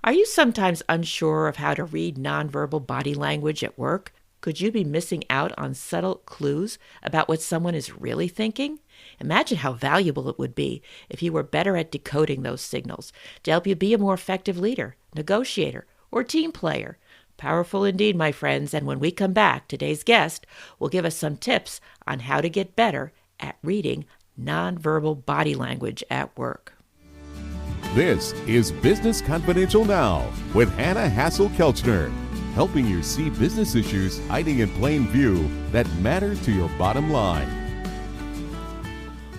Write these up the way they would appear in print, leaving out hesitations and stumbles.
Are you sometimes unsure of how to read nonverbal body language at work? Could you be missing out on subtle clues about what someone is really thinking? Imagine how valuable it would be if you were better at decoding those signals to help you be a more effective leader, negotiator, or team player. Powerful indeed, my friends, and when we come back, today's guest will give us some tips on how to get better at reading nonverbal body language at work. This is Business Confidential Now with Hannah Hasl-Kelchner, helping you see business issues hiding in plain view that matter to your bottom line.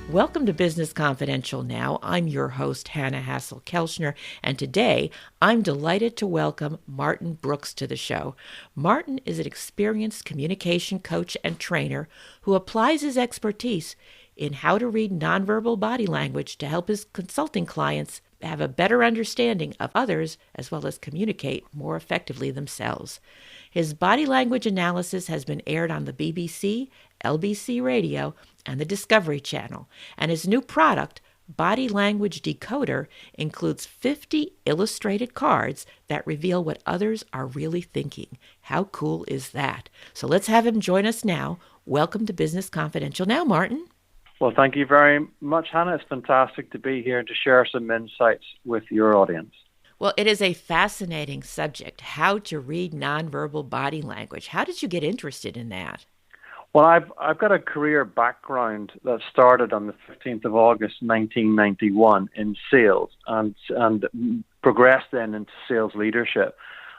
Welcome to Business Confidential Now. I'm your host, Hannah Hasl-Kelchner, and today I'm delighted to welcome Martin Brooks to the show. Martin is an experienced communication coach and trainer who applies his expertise in how to read nonverbal body language to help his consulting clients have a better understanding of others as well as communicate more effectively themselves. His body language analysis has been aired on the BBC, LBC Radio, and the Discovery Channel, and his new product, Body Language Decoder, includes 50 illustrated cards that reveal what others are really thinking. How cool is that? So let's have him join us now. Welcome to Business Confidential Now, Martin. Well, thank you very much, Hannah. It's fantastic to be here and to share some insights with your audience. Well, it is a fascinating subject, how to read nonverbal body language. How did you get interested in that? Well, I've got a career background that started on the 15th of August, 1991 in sales and progressed then into sales leadership.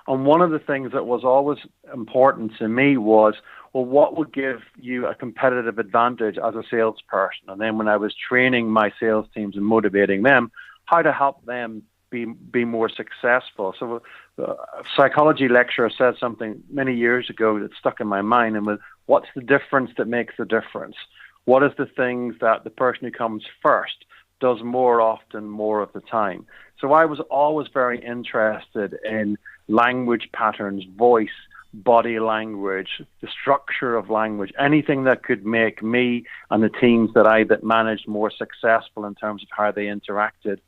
And one of the things that was always important to me was, well, what would give you a competitive advantage as a salesperson? And then when I was training my sales teams and motivating them, how to help them be more successful. So a psychology lecturer said something many years ago that stuck in my mind, and was, what's the difference that makes the difference? What is the things that the person who comes first does more often, more of the time? So I was always very interested in language patterns, voice, body language, the structure of language, anything that could make me and the teams that managed more successful in terms of how they interacted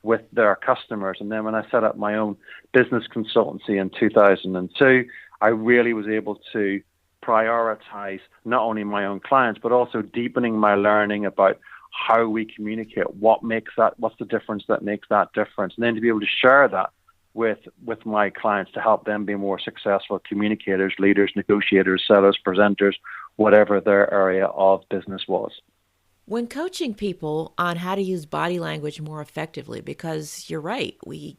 with their customers. And then when I set up my own business consultancy in 2002, I really was able to prioritize not only my own clients, but also deepening my learning about how we communicate, what's the difference that makes that difference, and then to be able to share that with my clients to help them be more successful communicators, leaders, negotiators, sellers, presenters, whatever their area of business was. When coaching people on how to use body language more effectively, because you're right, we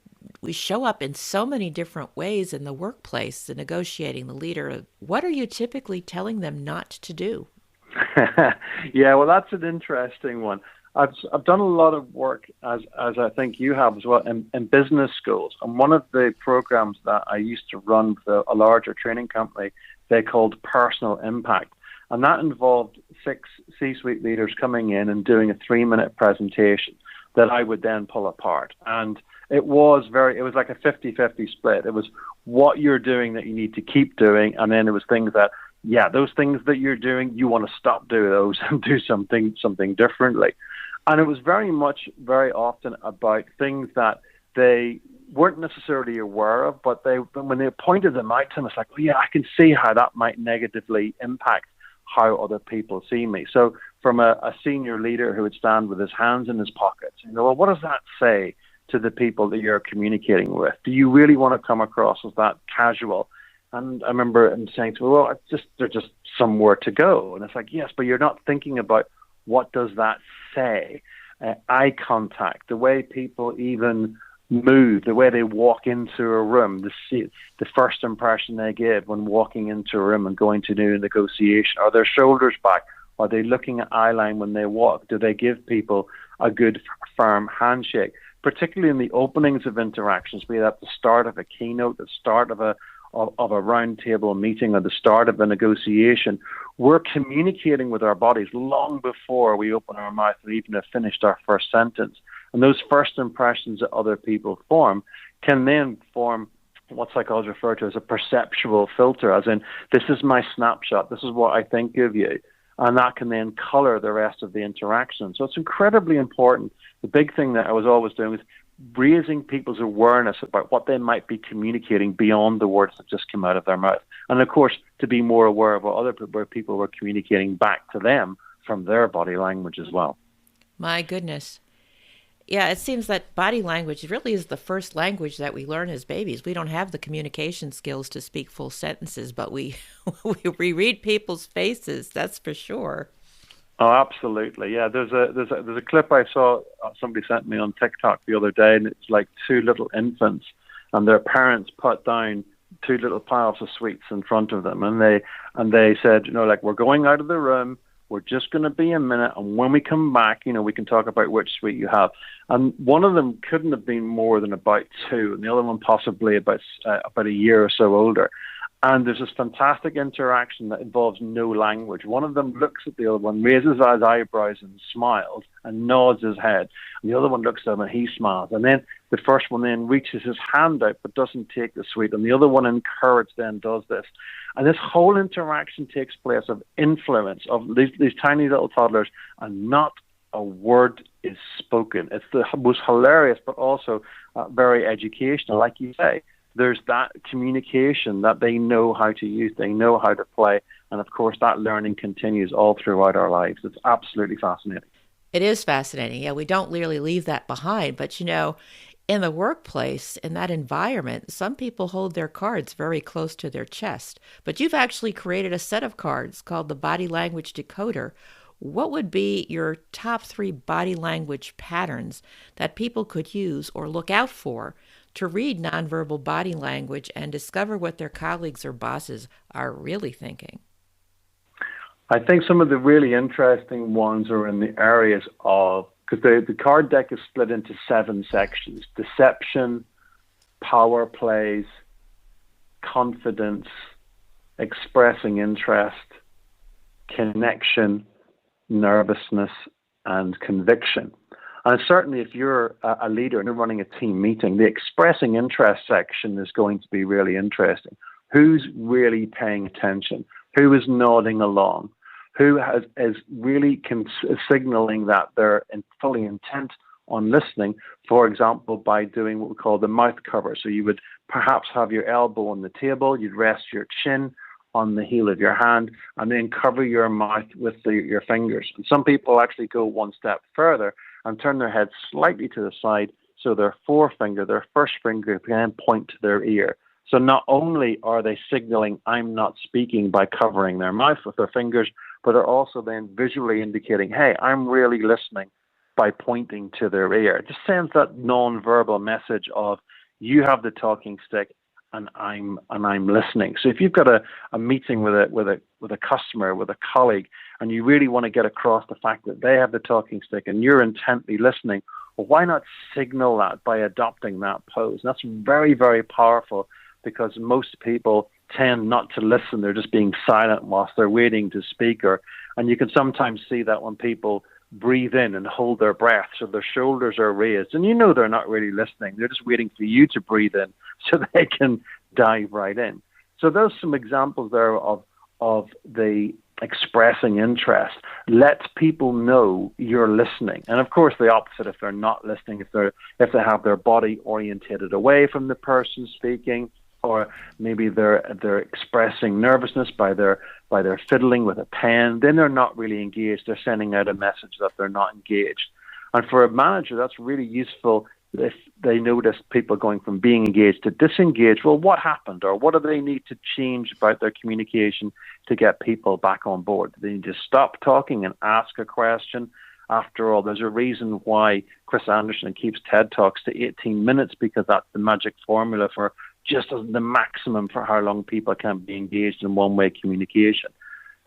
show up in so many different ways in the workplace, the negotiating, the leader, what are you typically telling them not to do? Yeah, well, that's an interesting one. I've done a lot of work, as I think you have as well, in business schools. And one of the programs that I used to run for a larger training company, they called Personal Impact. And that involved 6 C-suite leaders coming in and doing a 3-minute presentation that I would then pull apart. And it was like a 50-50 split. It was what you're doing that you need to keep doing. And then it was things that, those things that you're doing, you want to stop doing those and do something differently. And it was very often about things that they weren't necessarily aware of, but when they pointed them out to them, it's like, I can see how that might negatively impact how other people see me. So from a senior leader who would stand with his hands in his pockets, well, what does that say to the people that you're communicating with? Do you really want to come across as that casual? And I remember him saying to me, well, there's just somewhere to go. And it's like, yes, but you're not thinking about what does that say? Eye contact, the way people even move, the way they walk into a room, the first impression they give when walking into a room and going to do a negotiation. Are their shoulders back? Are they looking at eye line when they walk? Do they give people a good, firm handshake? Particularly in the openings of interactions, be that the start of a keynote, the start of a round table meeting, or the start of a negotiation, we're communicating with our bodies long before we open our mouth and even have finished our first sentence. And those first impressions that other people form can then form what psychologists refer to as a perceptual filter, as in, this is my snapshot, this is what I think of you. And that can then color the rest of the interaction. So it's incredibly important. The big thing that I was always doing was raising people's awareness about what they might be communicating beyond the words that just come out of their mouth. And of course, to be more aware of what other people were communicating back to them from their body language as well. My goodness. Yeah, it seems that body language really is the first language that we learn as babies. We don't have the communication skills to speak full sentences, but we we read people's faces, that's for sure. Oh, absolutely. Yeah, there's a clip I saw somebody sent me on TikTok the other day, and it's like two little infants, and their parents put down two little piles of sweets in front of them, and they said, like, we're going out of the room. We're just going to be a minute, and when we come back, we can talk about which sweet you have. And one of them couldn't have been more than about 2, and the other one possibly about a year or so older. And there's this fantastic interaction that involves no language. One of them looks at the other one, raises his eyebrows and smiles, and nods his head. And the other one looks at him and he smiles. And then the first one then reaches his hand out but doesn't take the sweet. And the other one, encouraged, then does this. And this whole interaction takes place of influence of these tiny little toddlers, and not a word is spoken. It's the most hilarious, but also very educational. Like you say, there's that communication that they know how to use, they know how to play, and of course that learning continues all throughout our lives. It's absolutely fascinating. It is fascinating. Yeah, we don't really leave that behind, but in the workplace, in that environment, some people hold their cards very close to their chest. But you've actually created a set of cards called the Body Language Decoder. What would be your top 3 body language patterns that people could use or look out for to read nonverbal body language and discover what their colleagues or bosses are really thinking? I think some of the really interesting ones are in the areas of, because the card deck is split into 7 sections: deception, power plays, confidence, expressing interest, connection, nervousness, and conviction. And certainly if you're a leader and you're running a team meeting, the expressing interest section is going to be really interesting. Who's really paying attention? Who is nodding along? Who is really signaling that they're fully intent on listening, for example, by doing what we call the mouth cover. So you would perhaps have your elbow on the table, you'd rest your chin on the heel of your hand, and then cover your mouth with your fingers. And some people actually go one step further and turn their head slightly to the side, so their forefinger, their first finger, can point to their ear. So not only are they signaling I'm not speaking by covering their mouth with their fingers, but are also then visually indicating, hey, I'm really listening, by pointing to their ear. It just sends that non-verbal message of you have the talking stick and I'm listening. So if you've got a meeting with a customer, with a colleague, and you really want to get across the fact that they have the talking stick and you're intently listening, well, why not signal that by adopting that pose? And that's very, very powerful, because most people tend not to listen. They're just being silent whilst they're waiting to speak. And you can sometimes see that when people breathe in and hold their breath, so their shoulders are raised, and they're not really listening. They're just waiting for you to breathe in so they can dive right in. So there's some examples there of the expressing interest. Let people know you're listening. And of course the opposite, if they're not listening, if they have their body orientated away from the person speaking, or maybe they're expressing nervousness by their fiddling with a pen, then they're not really engaged. They're sending out a message that they're not engaged. And for a manager, that's really useful if they notice people going from being engaged to disengaged. Well, what happened, or what do they need to change about their communication to get people back on board? Do they need to stop talking and ask a question? After all, there's a reason why Chris Anderson keeps TED Talks to 18 minutes, because that's the magic formula for just as the maximum for how long people can be engaged in one-way communication.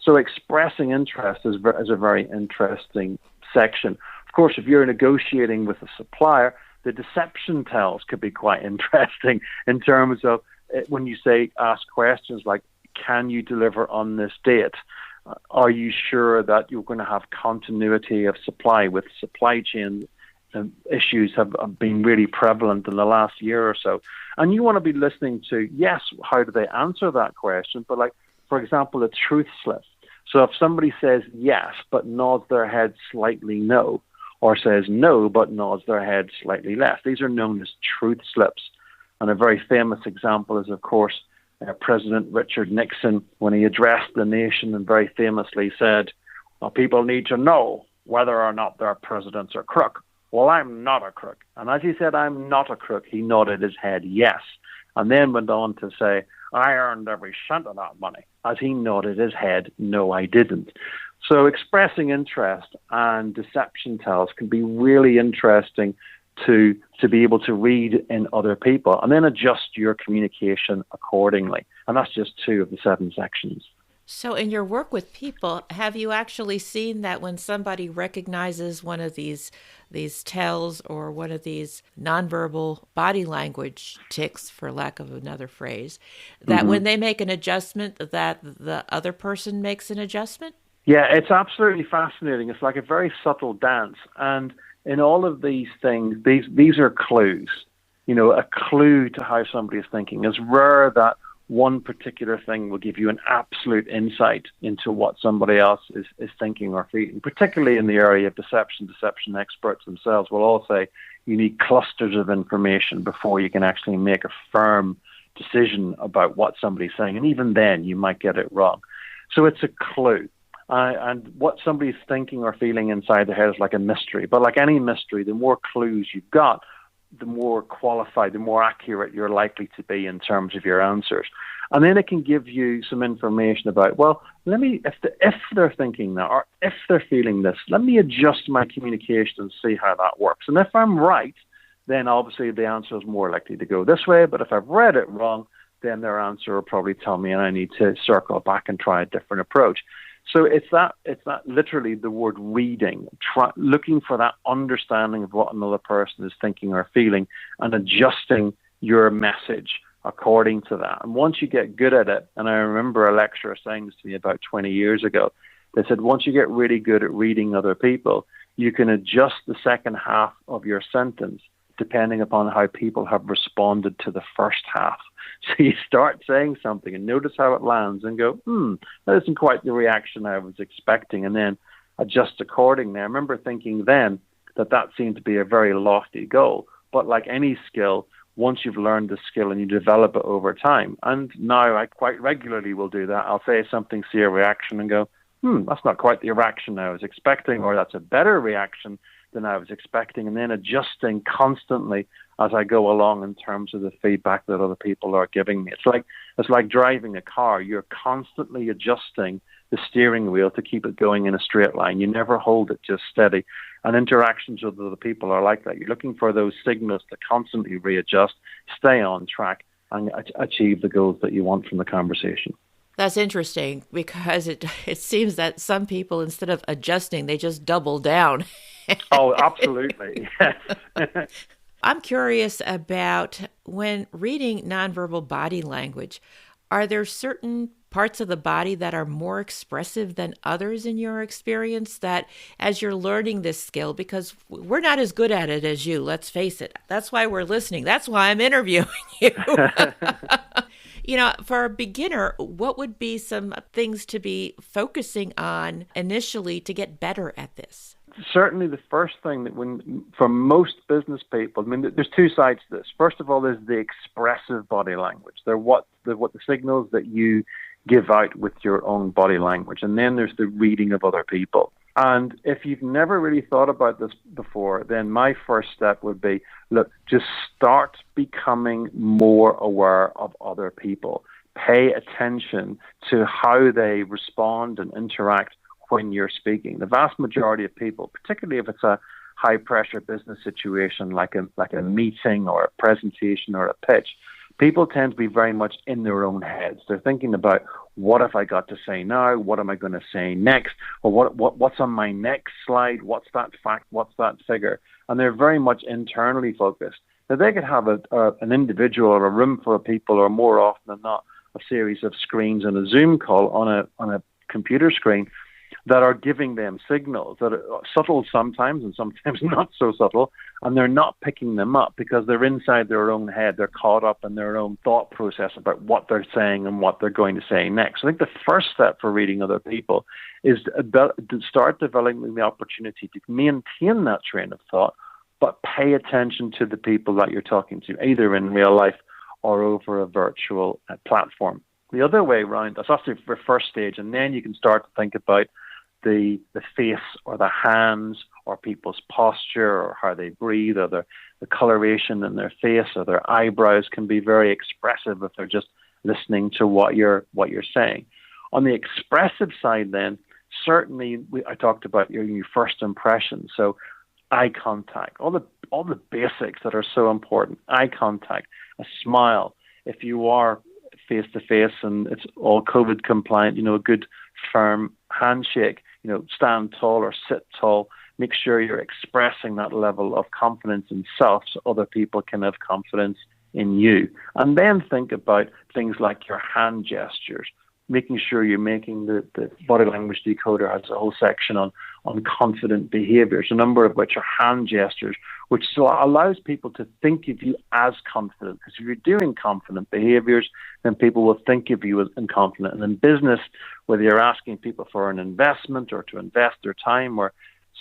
So expressing interest is a very interesting section. Of course, if you're negotiating with a supplier, the deception tells could be quite interesting in terms of when you ask questions like, can you deliver on this date? Are you sure that you're going to have continuity of supply? With supply chain issues have been really prevalent in the last year or so. And you want to be listening to, yes, how do they answer that question? But like, for example, a truth slip. So if somebody says yes, but nods their head slightly no, or says no but nods their head slightly less. These are known as truth slips. And a very famous example is, of course, President Richard Nixon, when he addressed the nation and very famously said, well, people need to know whether or not their president's a crook. Well, I'm not a crook. And as he said, I'm not a crook, he nodded his head yes. And then went on to say, I earned every cent of that money, as he nodded his head, no, I didn't. So expressing interest and deception tells can be really interesting to be able to read in other people and then adjust your communication accordingly. And that's just 2 of the 7 sections. So in your work with people, have you actually seen that when somebody recognizes one of these tells or one of these nonverbal body language tics, for lack of another phrase, that when they make an adjustment, that the other person makes an adjustment? Yeah, it's absolutely fascinating. It's like a very subtle dance. And in all of these things, these are clues. You know, a clue to how somebody is thinking. It's rare that one particular thing will give you an absolute insight into what somebody else is thinking or feeling, particularly in the area of deception. Deception experts themselves will all say you need clusters of information before you can actually make a firm decision about what somebody's saying. And even then, you might get it wrong. So it's a clue. And what somebody's thinking or feeling inside their head is like a mystery. But like any mystery, the more clues you've got, the more qualified, the more accurate you're likely to be in terms of your answers. And then it can give you some information about, well, if they're thinking that or if they're feeling this, let me adjust my communication and see how that works. And if I'm right, then obviously the answer is more likely to go this way. But if I've read it wrong, then their answer will probably tell me and I need to circle back and try a different approach. So it's that literally the word reading, looking for that understanding of what another person is thinking or feeling and adjusting your message according to that. And once you get good at it, and I remember a lecturer saying this to me about 20 years ago, they said once you get really good at reading other people, you can adjust the second half of your sentence depending upon how people have responded to the first half. So you start saying something and notice how it lands and go, that isn't quite the reaction I was expecting, and then adjust accordingly. I remember thinking then that seemed to be a very lofty goal. But like any skill, once you've learned the skill and you develop it over time, and now I quite regularly will do that, I'll say something, see a reaction and go, that's not quite the reaction I was expecting, or that's a better reaction than I was expecting, and then adjusting constantly as I go along in terms of the feedback that other people are giving me. It's like driving a car. You're constantly adjusting the steering wheel to keep it going in a straight line. You never hold it just steady. And interactions with other people are like that. You're looking for those signals to constantly readjust, stay on track, and achieve the goals that you want from the conversation. That's interesting because it seems that some people, instead of adjusting, they just double down. Oh, absolutely. Yes. I'm curious about when reading nonverbal body language, are there certain parts of the body that are more expressive than others in your experience, that as you're learning this skill, because we're not as good at it as you, let's face it. That's why we're listening. That's why I'm interviewing you. You know, for a beginner, what would be some things to be focusing on initially to get better at this? Certainly the first thing that for most business people, I mean, there's 2 sides to this. First of all, there's the expressive body language. They're what the signals that you give out with your own body language. And then there's the reading of other people. And if you've never really thought about this before, then my first step would be, look, just start becoming more aware of other people. Pay attention to how they respond and interact when you're speaking. The vast majority of people, particularly if it's a high-pressure business situation like a meeting or a presentation or a pitch, people tend to be very much in their own heads. They're thinking about, what have I got to say now? What am I going to say next? Or what's on my next slide? What's that fact? What's that figure? And they're very much internally focused. Now, they could have an individual or a room full of people, or more often than not, a series of screens and a Zoom call on a computer screen. that are giving them signals that are subtle sometimes and sometimes not so subtle, and they're not picking them up because they're inside their own head. They're caught up in their own thought process about what they're saying and what they're going to say next. I think the first step for reading other people is to start developing the opportunity to maintain that train of thought, but pay attention to the people that you're talking to, either in real life or over a virtual platform. The other way around, that's the first stage, and then you can start to think about the face or the hands or people's posture or how they breathe or the coloration in their face or their eyebrows can be very expressive if they're just listening to what you're saying. On the expressive side then, certainly I talked about your first impression. So eye contact, all the basics that are so important. Eye contact, a smile. If you are face to face and it's all COVID compliant, a good firm handshake, stand tall or sit tall. Make sure you're expressing that level of confidence in self so other people can have confidence in you. And then think about things like your hand gestures, making sure you're making the Body Language Decoder has a whole section on confident behaviors, a number of which are hand gestures, which allows people to think of you as confident. Because if you're doing confident behaviors, then people will think of you as confident. And in business, whether you're asking people for an investment or to invest their time, or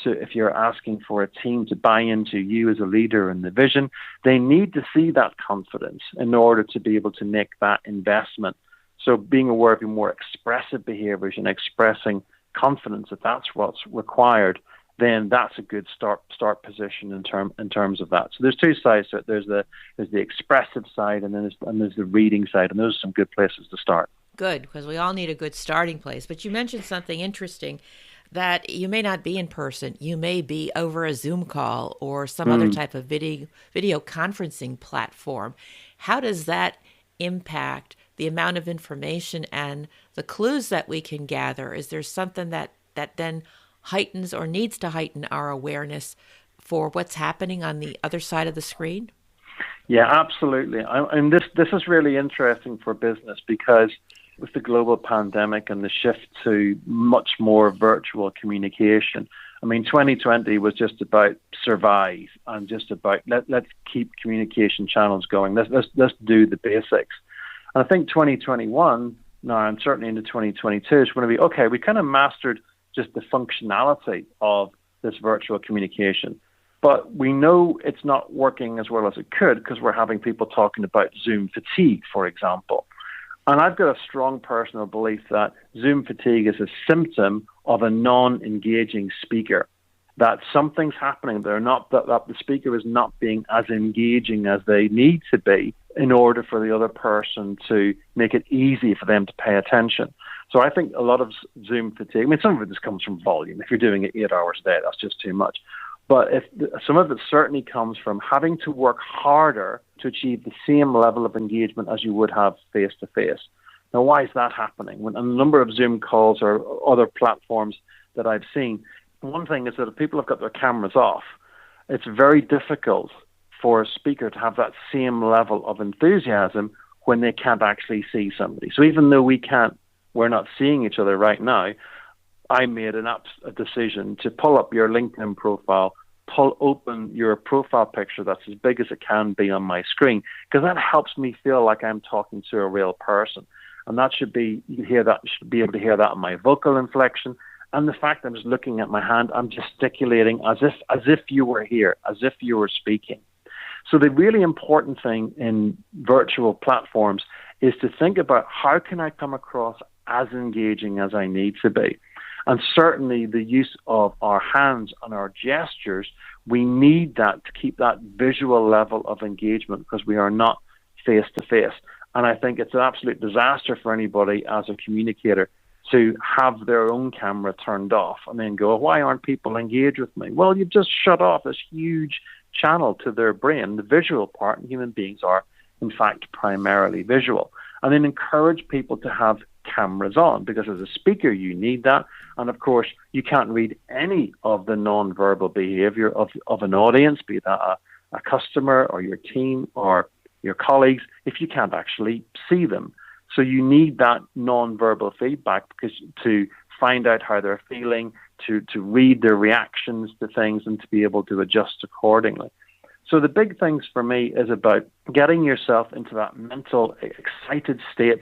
so if you're asking for a team to buy into you as a leader in the vision, they need to see that confidence in order to be able to make that investment. So being aware of your more expressive behaviors and expressing confidence, if that's what's required, then that's a good start position in terms of that. So there's two sides to it. There's the expressive side, and then there's the reading side, and those are some good places to start. Good, because we all need a good starting place. But you mentioned something interesting, that you may not be in person. You may be over a Zoom call or some other type of video conferencing platform. How does that impact the amount of information and the clues that we can gather? Is there something that then heightens or needs to heighten our awareness for what's happening on the other side of the screen? Yeah, absolutely. And this is really interesting for business, because with the global pandemic and the shift to much more virtual communication, 2020 was just about survive and just about let's keep communication channels going. Let's do the basics. And I think 2021 now, and certainly into 2022, is going to be, okay, we kind of mastered just the functionality of this virtual communication. But we know it's not working as well as it could because we're having people talking about Zoom fatigue, for example. And I've got a strong personal belief that Zoom fatigue is a symptom of a non-engaging speaker, that something's happening. That the speaker is not being as engaging as they need to be in order for the other person to make it easy for them to pay attention. So I think a lot of Zoom fatigue, some of it just comes from volume. If you're doing it 8 hours a day, that's just too much. But some of it certainly comes from having to work harder to achieve the same level of engagement as you would have face-to-face. Now, why is that happening? When a number of Zoom calls or other platforms that I've seen, one thing is that if people have got their cameras off, it's very difficult for a speaker to have that same level of enthusiasm when they can't actually see somebody. So even though we're not seeing each other right now, I made a decision to pull up your LinkedIn profile, pull open your profile picture that's as big as it can be on my screen, because that helps me feel like I'm talking to a real person. And that should be, you should be able to hear that in my vocal inflection. And the fact I'm just looking at my hand, I'm gesticulating as if you were here, as if you were speaking. So the really important thing in virtual platforms is to think about how can I come across as engaging as I need to be. And certainly the use of our hands and our gestures, we need that to keep that visual level of engagement because we are not face-to-face. And I think it's an absolute disaster for anybody as a communicator to have their own camera turned off and then go, why aren't people engaged with me? Well, you've just shut off this huge channel to their brain, the visual part, and human beings are, in fact, primarily visual. And then encourage people to have cameras on, because as a speaker, you need that. And of course, you can't read any of the non-verbal behavior of an audience, be that a customer or your team or your colleagues, if you can't actually see them. So you need that non-verbal feedback because to find out how they're feeling, to read their reactions to things, and to be able to adjust accordingly. So the big things for me is about getting yourself into that mental, excited state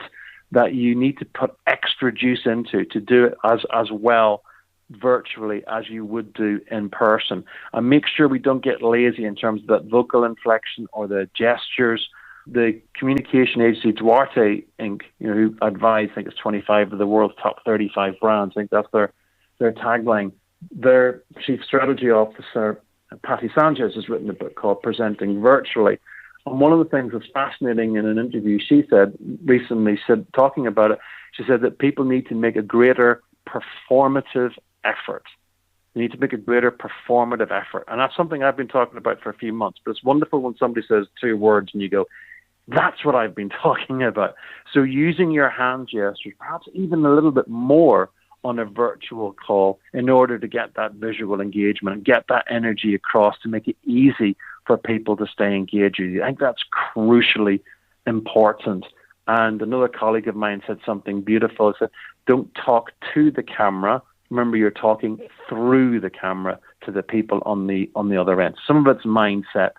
that you need to put extra juice into to do it as well virtually as you would do in person. And make sure we don't get lazy in terms of that vocal inflection or the gestures. The communication agency Duarte Inc., who advise, I think it's 25 of the world's top 35 brands. I think that's their tagline. Their chief strategy officer, Patty Sanchez, has written a book called Presenting Virtually. And one of the things that's fascinating in an interview she said recently, talking about it, she said that people need to make a greater performative effort. You need to make a greater performative effort. And that's something I've been talking about for a few months. But it's wonderful when somebody says 2 words and you go, that's what I've been talking about. So using your hand gestures, perhaps even a little bit more on a virtual call in order to get that visual engagement and get that energy across to make it easy for people to stay engaged with you. I think that's crucially important. And another colleague of mine said something beautiful. He said, don't talk to the camera. Remember, you're talking through the camera to the people on the other end. Some of it's mindset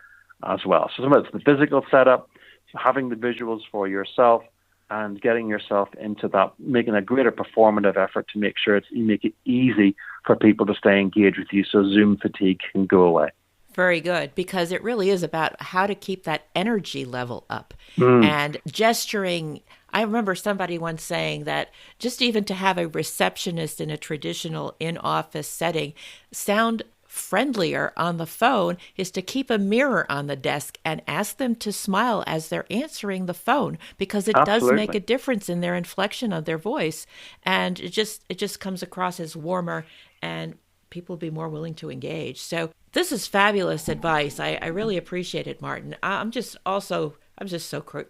as well. So some of it's the physical setup, having the visuals for yourself, and getting yourself into that, making a greater performative effort to make sure you make it easy for people to stay engaged with you so Zoom fatigue can go away. Very good, because it really is about how to keep that energy level up. And gesturing, I remember somebody once saying that just even to have a receptionist in a traditional in-office setting sound friendlier on the phone is to keep a mirror on the desk and ask them to smile as they're answering the phone, because it does make a difference in their inflection of their voice, and it just comes across as warmer, and people will be more willing to engage. So this is fabulous advice. I really appreciate it, Martin. I'm just so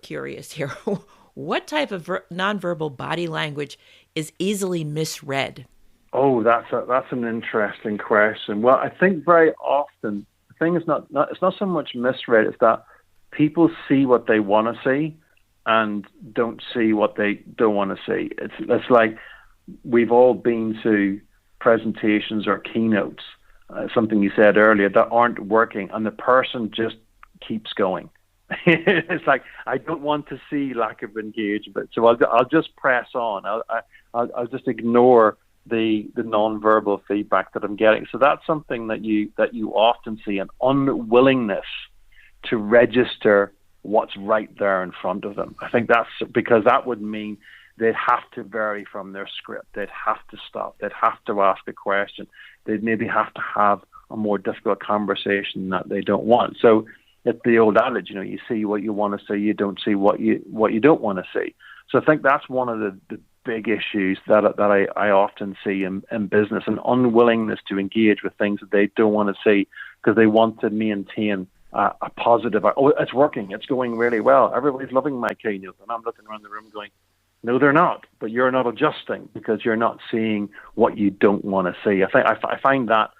curious here. What type of nonverbal body language is easily misread? Oh, that's an interesting question. Well, I think very often the thing is it's not so much misread, it's that people see what they want to see and don't see what they don't want to see. It's like we've all been to presentations or keynotes, something you said earlier, that aren't working, and the person just keeps going. It's like, I don't want to see lack of engagement, so I'll just press on. I'll just ignore the nonverbal feedback that I'm getting. So that's something that you often see, an unwillingness to register what's right there in front of them. I think that's because that would mean they'd have to vary from their script. They'd have to stop. They'd have to ask a question. They'd maybe have to have a more difficult conversation that they don't want. So it's the old adage, you see what you want to see, you don't see what you don't want to see. So I think that's one of the big issues that I often see in business, an unwillingness to engage with things that they don't want to see because they want to maintain a positive, it's working, it's going really well, everybody's loving my keynote, and I'm looking around the room going, no, they're not, but you're not adjusting because you're not seeing what you don't want to see. I find that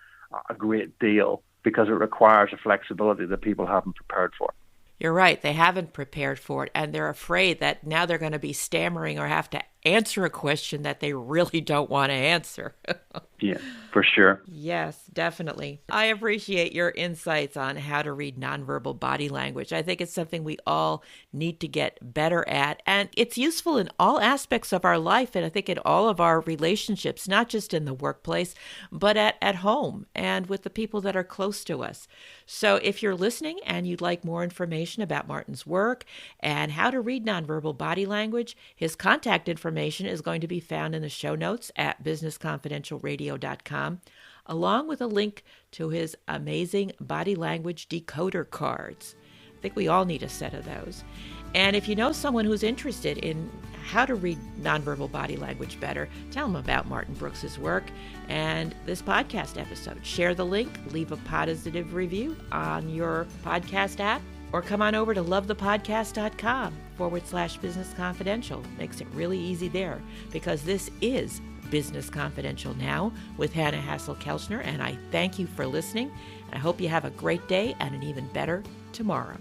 a great deal because it requires a flexibility that people haven't prepared for. You're right. They haven't prepared for it, and they're afraid that now they're going to be stammering or have to answer a question that they really don't want to answer. Yeah, for sure. Yes, definitely. I appreciate your insights on how to read nonverbal body language. I think it's something we all need to get better at, and it's useful in all aspects of our life, and I think in all of our relationships, not just in the workplace, but at home and with the people that are close to us. So if you're listening and you'd like more information about Martin's work and how to read nonverbal body language, his contact information is going to be found in the show notes at businessconfidentialradio.com, along with a link to his amazing body language decoder cards. I think we all need a set of those. And if you know someone who's interested in how to read nonverbal body language better, tell them about Martin Brooks's work and this podcast episode. Share the link, leave a positive review on your podcast app, or come on over to lovethepodcast.com/Business Confidential. Makes it really easy there, because this is Business Confidential Now with Hannah Hasl-Kelchner, and I thank you for listening. I hope you have a great day and an even better tomorrow.